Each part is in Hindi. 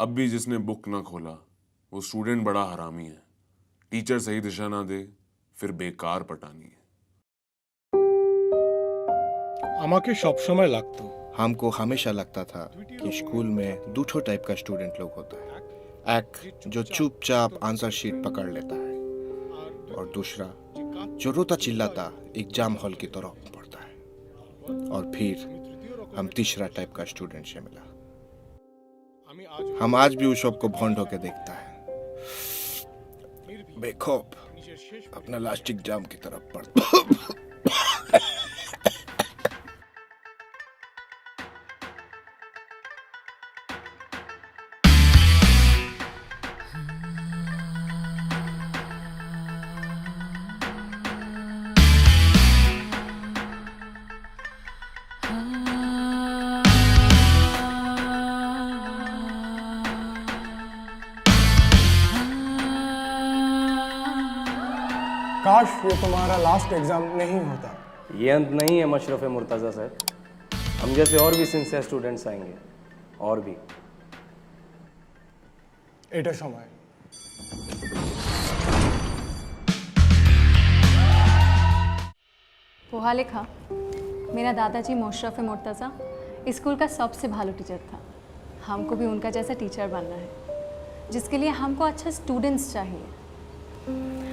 अब भी जिसने बुक ना खोला वो स्टूडेंट बड़ा हरामी है। टीचर सही दिशा ना दे फिर बेकार पटानी है। আমাকে সবসময় লাগতো हमको हमेशा लगता था कि स्कूल में दो टाइप का स्टूडेंट लोग होता है, एक जो चुपचाप आंसर शीट पकड़ लेता है और दूसरा जो रोता चिल्लाता एग्जाम हॉल की तरफ पढ़ता है। और फिर हम तीसरा टाइप का स्टूडेंट से मिला। हम आज भी उस सबको भौंड होके देखता है, बेखौफ अपना लास्ट एग्जाम की तरफ पढ़ता। काश ये तुम्हारा लास्ट एग्जाम नहीं होता। ये अंत नहीं है मशरफ मुर्तज़ा सर, हम जैसे और भी सिंसियर स्टूडेंट्स आएंगे और भी। এটা সময় पोहा लिखा। मेरा दादाजी मोशरफ मुर्तज़ा स्कूल का सबसे भालो टीचर था। हमको भी उनका जैसा टीचर बनना है, जिसके लिए हमको अच्छा स्टूडेंट्स चाहिए।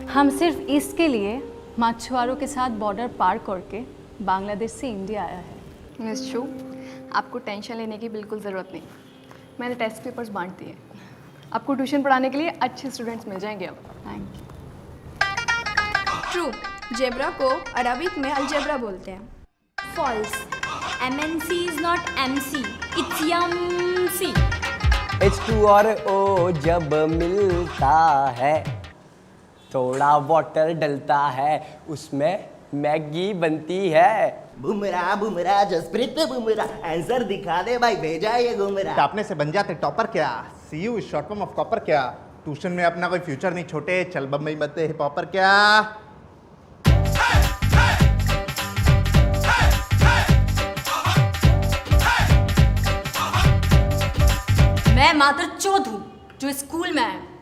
हम सिर्फ इसके लिए मछुआरों के साथ बॉर्डर पार करके बांग्लादेश से इंडिया आया है। मिस शू, आपको टेंशन लेने की बिल्कुल ज़रूरत नहीं। मैंने टेस्ट पेपर्स बांट दिए, आपको ट्यूशन पढ़ाने के लिए अच्छे स्टूडेंट्स मिल जाएंगे अब। Thank you. ट्रू, जेब्रा को अरबिक में अलजेब्रा बोलते हैं। False, MNC is not MC, it's यमसी। H2 और O जब मिलता है थोड़ा वाटर डलता है, उसमें मैगी बनती है। बुमरा बुमरा जसप्रीत बुमरा, आंसर दिखा दे भाई, भेजा ये गुमरा। टापने से बन जाते टॉपर क्या, CU short form of copper क्या, ट्यूशन में अपना कोई फ्यूचर नहीं छोटे, चल बम्बई मत हिप हॉपर क्या। मैं मात्र चौथ हूँ जो स्कूल में है।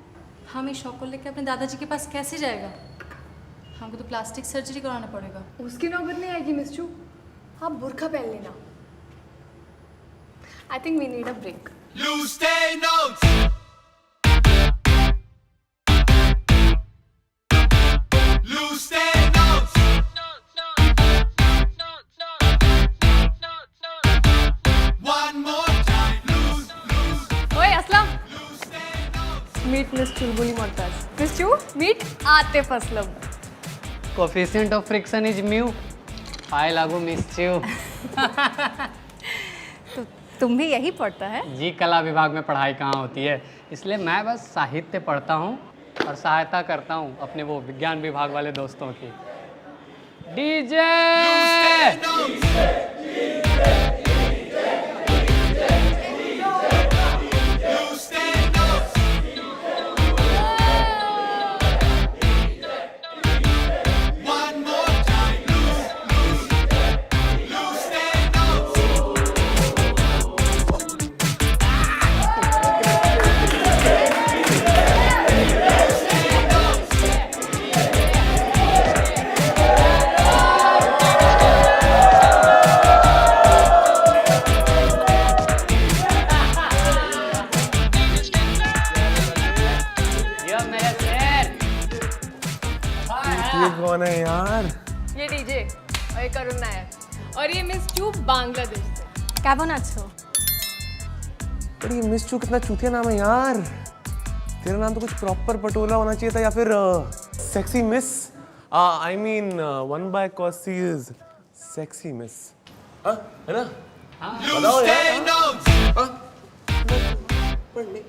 हम इस शौक को लेकर अपने दादाजी के पास कैसे जाएगा? हमको तो प्लास्टिक सर्जरी कराना पड़ेगा। उसकी नौबत नहीं आएगी मिस शू, आप बुर्का पहन लेना। I think we need a break. ओए Aslam, meet miss Chulbuli Murtaza. Miss Chu, meet Atif Aslam. Coefficient of friction is mu. I लागू मिस यू। तो तुम भी यही पढ़ता है? जी, कला विभाग में पढ़ाई कहाँ होती है, इसलिए मैं बस साहित्य पढ़ता हूँ और सहायता करता हूँ अपने वो विज्ञान विभाग वाले दोस्तों की। डीजे कौन है यार? ये डीजे और ये करुण नायर और ये मिस चू बांग्लादेश से। कैबन अच्छो? अरे मिस चू कितना चूतिया नाम है यार। तेरा नाम तो कुछ प्रॉपर पटोला होना चाहिए था, या फिर sexy miss. I mean 1 by cos C is sexy miss. हाँ है ना? बताओ यार। पढ़ ले।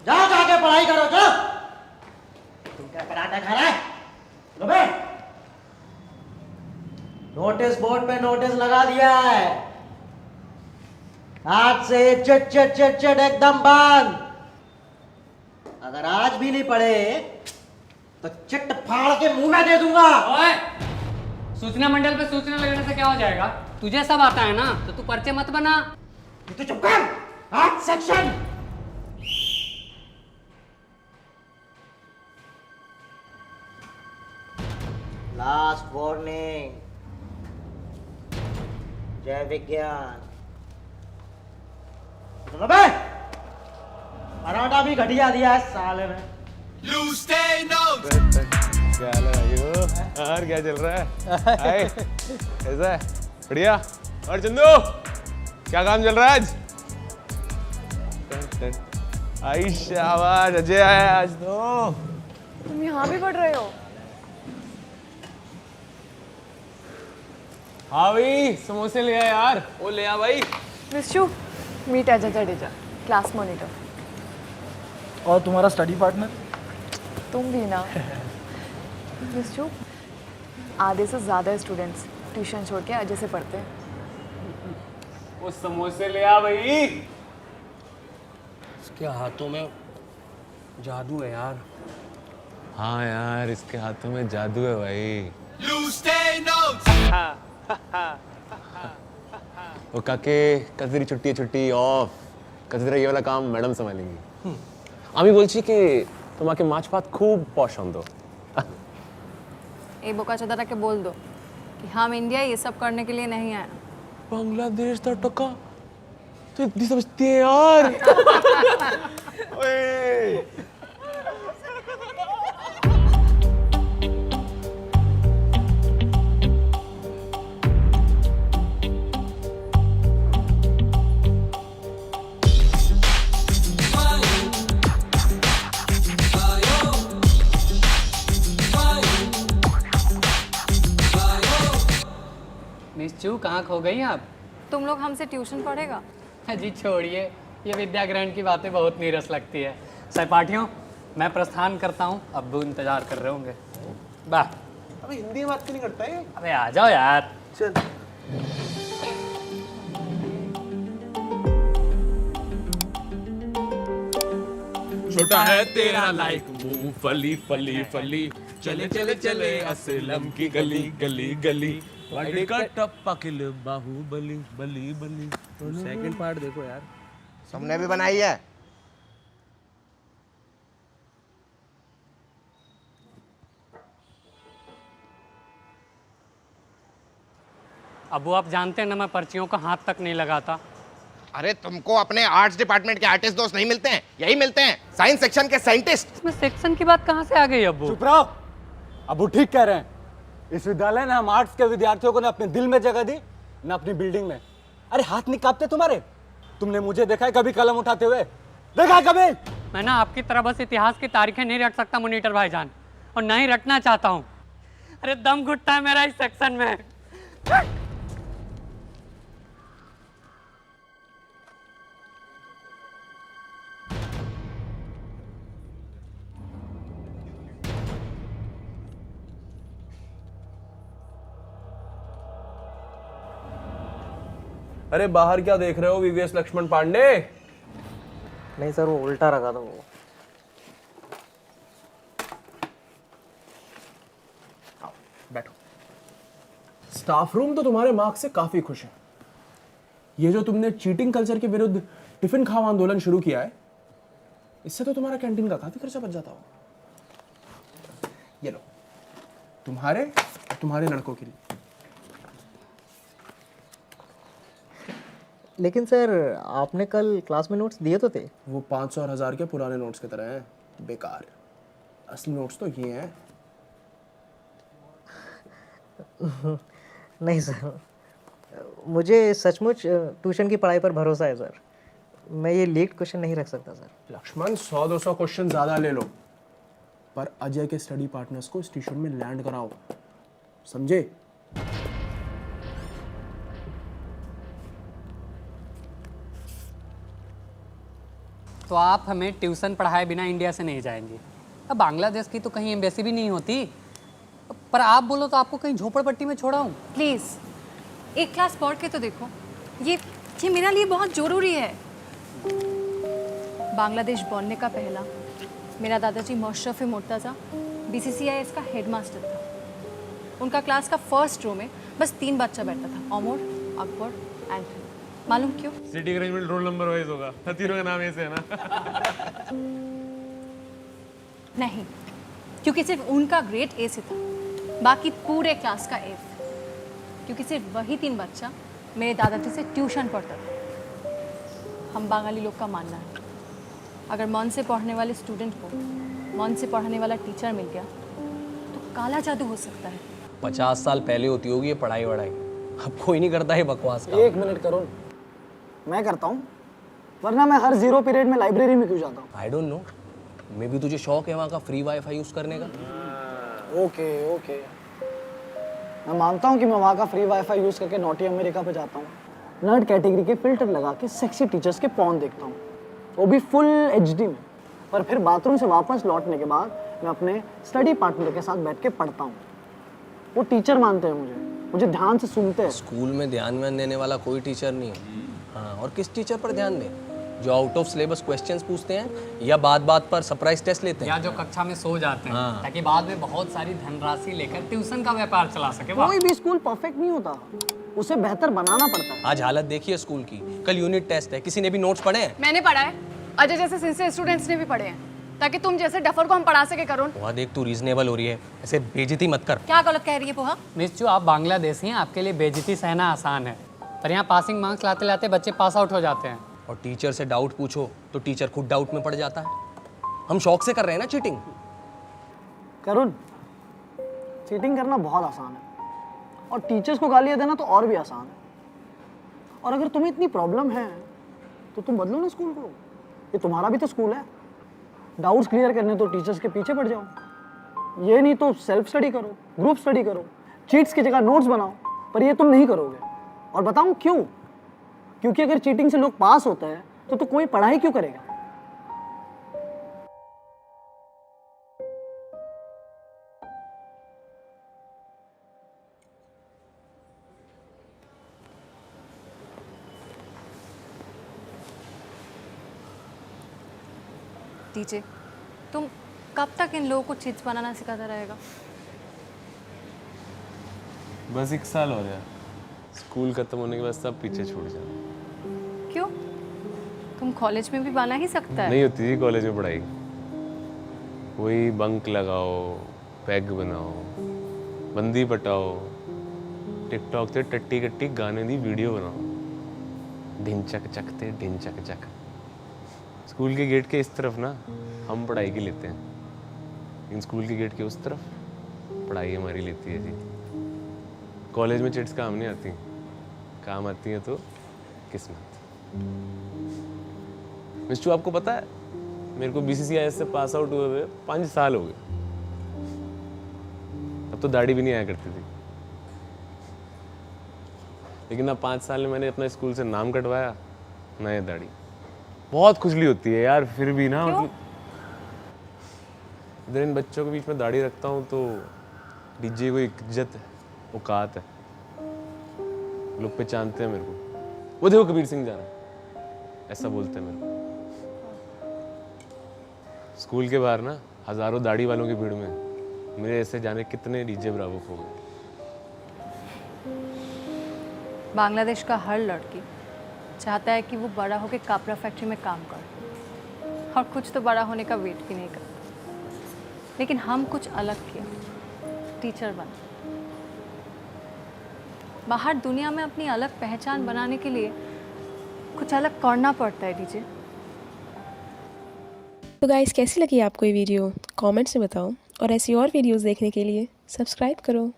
जाओ जाके पढ़ाई करो, जाओ। तुम क्या पराठा खा रहा है? लो बे। नोटिस बोर्ड पे नोटिस लगा दिया है, आज से चिट चिट चिट चिट एकदम बंद। भी नहीं पढ़े तो चिट्ट फाड़ के मुंह में दे दूंगा। ओए, सूचना मंडल पे सूचना लगने से क्या हो जाएगा? तुझे सब आता है ना, तो तू पर्चे मत बना। तू चुप कर। आज सेक्शन लास्ट वार्निंग, जय विज्ञान। सुनो बे, पराठा भी घटिया दिया है साले ने। क्या हाल है भाइयों? और क्या चल रहा है? हाय, कैसा है? बढ़िया। और चंदू, क्या काम चल रहा है आज? आई शाबाश, अजय आया आज तो। तुम यहाँ भी पढ़ रहे हो? हाँ भाई, समोसे ले आ यार। वो ले आ भाई। Miss Shu, meet Ajay Jadeja, class monitor. और तुम्हारा स्टडी पार्टनर? तुम भी ना। मिस शू, आधे से ज़्यादा स्टूडेंट्स ट्यूशन छोड़ के अजय से पढ़ते हैं। वो समोसे ले आ भाई। इसके हाथों में जादू है यार। हाँ यार, इसके हाथों में जादू है भाई। वो काके कजरी छुट्टी ऑफ कजरा ये वाला काम मैडम संभालेंगी। আমি বলছি কি তোমাকে মাছ ভাত খুব পছন্দ। ए बोका चौधरा के बोल दो कि हम इंडिया ये सब करने के लिए नहीं आए। बांग्लादेश का टका तो इतनी समझती है यार। ओए मिस चू, कहाँ खो गई आप? तुम लोग हमसे ट्यूशन पढ़ेगा? जी छोड़िए, ये विद्या ग्रहण की बातें बहुत नीरस लगती है। सहपाठियों, मैं प्रस्थान करता हूँ, अब्बू इंतजार कर रहे होंगे। वाह, अबे हिंदी में बात क्यों नहीं करता है? अबे आ जाओ यार। चल। छोटा है तेरा लाइक मूंगफली फली फली, चले चले चले असलम की गली गली गली, वाड़ी का टप्पा किल बाहुबली बली बली। सेकंड पार्ट देखो यार। सबने भी बनाई है। अबू, आप जानते हैं ना, मैं पर्चियों का हाथ तक नहीं लगाता। अरे तुमको अपने आर्ट्स डिपार्टमेंट के आर्टिस्ट दोस्त नहीं मिलते हैं? यही मिलते हैं, साइंस सेक्शन के साइंटिस्ट। इसमें सेक्शन की बात कहाँ से आ गई अबू? चुप रहो। अबू ठीक कह रहे हैं। इस विद्यालय ने हम आर्ट्स के विद्यार्थियों को न अपने दिल में जगह दी, न अपनी बिल्डिंग में। अरे हाथ नहीं कांपते तुम्हारे? तुमने मुझे देखा है कभी कलम उठाते हुए? देखा है कभी? मैं ना आपकी तरह बस इतिहास की तारीखें नहीं रट सकता मॉनिटर भाईजान, और ना ही रटना चाहता हूँ। अरे दम घुटता है मेरा इस सेक्शन में। अरे बाहर क्या देख रहे हो वीवीएस लक्ष्मण पांडे? नहीं सर, वो उल्टा रखा था वो। बैठो। स्टाफ रूम तो तुम्हारे मार्क्स से काफी खुश है। ये जो तुमने चीटिंग कल्चर के विरुद्ध टिफिन खाओ आंदोलन शुरू किया है, इससे तो तुम्हारा कैंटीन का काफी खर्चा बच जाता हो। ये लो, तुम्हारे और तुम्हारे लड़कों के लिए। लेकिन सर, आपने कल क्लास में नोट्स दिए तो थे। वो 500 और 1000 के पुराने नोट्स की तरह हैं, बेकार। असली नोट्स तो ये हैं। नहीं सर, मुझे सचमुच ट्यूशन की पढ़ाई पर भरोसा है सर। मैं ये लीक क्वेश्चन नहीं रख सकता सर। लक्ष्मण, 100-200 क्वेश्चन ज्यादा ले लो, पर अजय के स्टडी पार्टनर्स को स्टेशन में लैंड कराओ, समझे? तो आप हमें ट्यूशन पढ़ाए बिना इंडिया से नहीं जाएंगे। अब बांग्लादेश की तो कहीं एम्बेसी भी नहीं होती, पर आप बोलो तो आपको कहीं झोपड़पट्टी में छोड़ा हूँ। प्लीज़ एक क्लास पढ़ के तो देखो, ये मेरे लिए बहुत ज़रूरी है। बांग्लादेश बनने का पहला मेरा दादाजी मोशरफ मुर्तज़ा BCCIS का हेडमास्टर था। उनका क्लास का फर्स्ट रो में बस 3 बच्चा बैठता था, ओमर, अकबर, एंथनी। मालूम क्यों? Seating arrangement roll number wise होगा, तीनों का नाम ऐसे है ना। नहीं, क्योंकि सिर्फ उनका ग्रेड A से था, बाकी पूरे क्लास का F। क्योंकि सिर्फ वही 3 बच्चा मेरे दादाजी से ट्यूशन पढ़ता था। हम बंगाली लोग का मानना है, अगर मन से पढ़ने वाले स्टूडेंट को मन से पढ़ाने वाला टीचर मिल गया तो काला जादू हो सकता है। 50 साल पहले होती होगी ये पढ़ाई वढ़ाई, अब कोई नहीं करता है बकवास का। 1 मिनट करुण, मैं करता हूँ, वरना मैं हर 0 पीरियड में लाइब्रेरी में क्यों जाता हूँ? I don't know, may be तुझे शौक है वहाँ का फ्री वाईफाई यूज़ करने का। ओके, मैं मानता हूँ कि मैं वहाँ का फ्री वाईफाई यूज़ करके नॉटी अमेरिका पे जाता हूँ, नर्ड कैटेगरी के फिल्टर लगा के सेक्सी टीचर्स के पॉर्न देखता हूँ, वो भी फुल HD में। पर फिर बाथरूम से वापस लौटने के बाद मैं अपने स्टडी पार्टनर के साथ बैठ के पढ़ता हूँ। वो टीचर मानते हैं मुझे ध्यान से सुनते हैं। स्कूल में ध्यान देने वाला कोई टीचर नहीं है। हाँ, और किस टीचर पर ध्यान दें? जो आउट ऑफ सिलेबस क्वेश्चंस पूछते हैं या बात पर सरप्राइज टेस्ट लेते हैं, या जो कक्षा में सो जाते हैं हाँ। ताकि बाद में बहुत सारी धनराशि लेकर ट्यूशन का व्यापार चला सके। कोई भी स्कूल परफेक्ट नहीं होता, उसे बेहतर बनाना पड़ता है। आज हालत देखिए स्कूल की, कल यूनिट टेस्ट है, किसी ने भी नोट्स पढ़े हैं? मैंने पढ़ा है, अजय जैसे सिंसियर स्टूडेंट्स ने भी पढ़े हैं, ताकि तुम जैसे डफर को हम पढ़ा सके। करुण, वहाँ देख तू रीजनेबल हो रही है, ऐसे बेइज्जती मत कर। क्या गलत कह रही है पोहा? मिस चू, आप बांग्लादेशी हैं, आपके लिए बेइज्जती सहना आसान है, पर यहाँ पासिंग मार्क्स लाते लाते बच्चे पास आउट हो जाते हैं। और टीचर से डाउट पूछो तो टीचर खुद डाउट में पड़ जाता है। हम शौक से कर रहे हैं ना चीटिंग। करुण, चीटिंग करना बहुत आसान है और टीचर्स को गालियाँ देना तो और भी आसान है। और अगर तुम्हें इतनी प्रॉब्लम है तो तुम बदलो ना स्कूल को, ये तुम्हारा भी तो स्कूल है। डाउट्स क्लियर करने तो टीचर्स के पीछे पड़ जाओ, ये नहीं तो सेल्फ स्टडी करो, ग्रुप स्टडी करो, चीट्स की जगह नोट्स बनाओ। पर ये तुम नहीं करोगे, और बताऊं क्यों? क्योंकि अगर चीटिंग से लोग पास होते हैं तो कोई पढ़ाई क्यों करेगा? टीचर, तुम कब तक इन लोगों को चिट्स बनाना सिखाता रहेगा? बस 1 साल हो गया, स्कूल खत्म होने के बाद सब पीछे छूट जाए। क्यों? तुम कॉलेज में भी बना ही सकता है। नहीं होती थी कॉलेज में पढ़ाई, वही बंक लगाओ, पैग बनाओ, बंदी पटाओ, टिकटॉक से टट्टी कट्टी गाने दी वीडियो बनाओ, ढिंचक चकते ढिंचक चक। स्कूल के गेट के इस तरफ ना हम पढ़ाई की लेते हैं, इन स्कूल के गेट के उस तरफ पढ़ाई हमारी लेती है जी। कॉलेज में चिट्स काम नहीं आती, काम आती हैं तो किस्मत। मिस्टू, आपको पता है मेरे को BCCIS से पास आउट हुए हुए 5 साल हो गए, अब तो दाढ़ी भी नहीं आया करती थी, लेकिन अब 5 साल में मैंने अपने स्कूल से नाम कटवाया, नए दाढ़ी। बहुत खुजली होती है यार, फिर भी ना मतलब इधर इन बच्चों के बीच में दाढ़ी रखता हूँ तो डीजे को एक इज्जत है, औकात है, लोग पहचानते हैं मेरे को। वो देखो कबीर सिंह जा रहा है, ऐसा बोलते हैं मेरे को। स्कूल के बाहर ना हजारों दाढ़ी वालों की भीड़ में मेरे ऐसे जाने कितने डीजे ब्रावो खो गए। बांग्लादेश का हर लड़की चाहता है कि वो बड़ा होकर कपड़ा फैक्ट्री में काम करे और कुछ तो बड़ा होने का वेट भी नहीं करता। लेकिन हम कुछ अलग किया, टीचर बना। बाहर दुनिया में अपनी अलग पहचान बनाने के लिए कुछ अलग करना पड़ता है डीजे। तो गाइस, कैसी लगी आपको ये वीडियो? कमेंट्स में बताओ, और ऐसी और वीडियोस देखने के लिए सब्सक्राइब करो।